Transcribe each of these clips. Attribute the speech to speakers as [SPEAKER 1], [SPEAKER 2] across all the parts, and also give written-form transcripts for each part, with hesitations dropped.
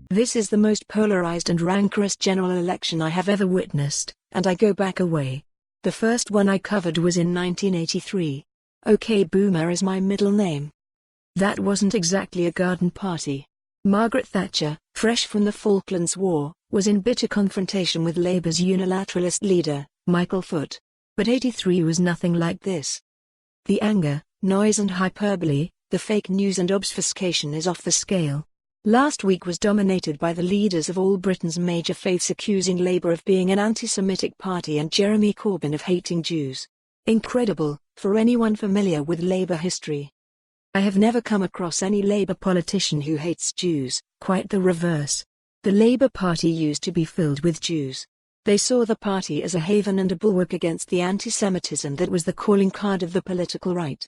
[SPEAKER 1] This is the most polarised and rancorous general election I have ever witnessed, and I go back a way. The first one I covered was in 1983. OK Boomer is my middle name. That wasn't exactly a garden party. Margaret Thatcher, fresh from the Falklands War, was in bitter confrontation with Labour's unilateralist leader, Michael Foot. But 83 was nothing like this. The anger, noise and hyperbole, the fake news and obfuscation is off the scale. Last week was dominated by the leaders of all Britain's major faiths accusing Labour of being an anti-Semitic party and Jeremy Corbyn of hating Jews. Incredible, for anyone familiar with Labour history. I have never come across any Labour politician who hates Jews, quite the reverse. The Labour Party used to be filled with Jews. They saw the party as a haven and a bulwark against the anti-Semitism that was the calling card of the political right.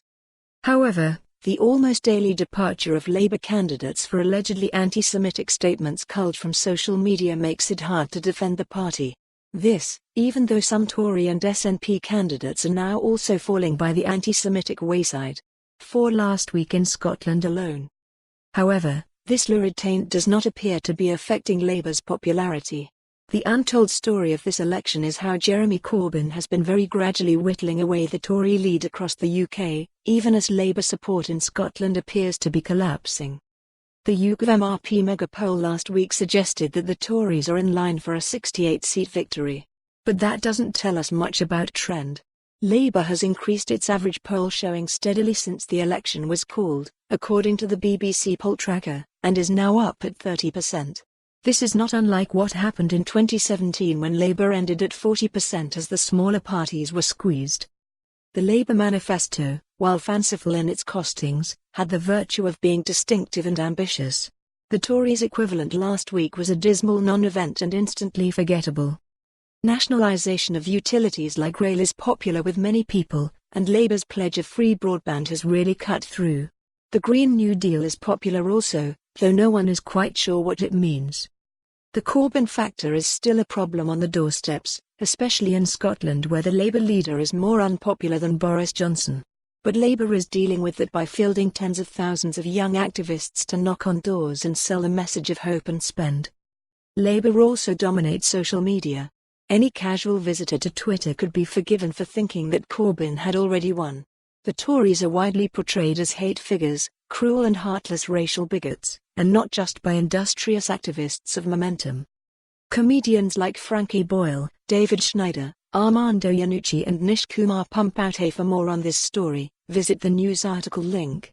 [SPEAKER 1] However, the almost daily departure of Labour candidates for allegedly anti-Semitic statements culled from social media makes it hard to defend the party. This, even though some Tory and SNP candidates are now also falling by the anti-Semitic wayside. 4 last week in Scotland alone. However, this lurid taint does not appear to be affecting Labour's popularity. The untold story of this election is how Jeremy Corbyn has been very gradually whittling away the Tory lead across the UK, even as Labour support in Scotland appears to be collapsing. The YouGov MRP mega poll last week suggested that the Tories are in line for a 68-seat victory. But that doesn't tell us much about trend. Labour has increased its average poll showing steadily since the election was called, according to the BBC poll tracker, and is now up at 30%. This is not unlike what happened in 2017 when Labour ended at 40% as the smaller parties were squeezed. The Labour manifesto, while fanciful in its costings, had the virtue of being distinctive and ambitious. The Tories' equivalent last week was a dismal non-event and instantly forgettable. Nationalisation of utilities like rail is popular with many people, and Labour's pledge of free broadband has really cut through. The Green New Deal is popular also, though no one is quite sure what it means. The Corbyn factor is still a problem on the doorsteps, especially in Scotland where the Labour leader is more unpopular than Boris Johnson. But Labour is dealing with that by fielding tens of thousands of young activists to knock on doors and sell a message of hope and spend. Labour also dominates social media. Any casual visitor to Twitter could be forgiven for thinking that Corbyn had already won. The Tories are widely portrayed as hate figures, cruel and heartless racial bigots, and not just by industrious activists of momentum. Comedians like Frankie Boyle, David Schneider, Armando Iannucci and Nish Kumar pump out hay for more on this story. Visit the news article link.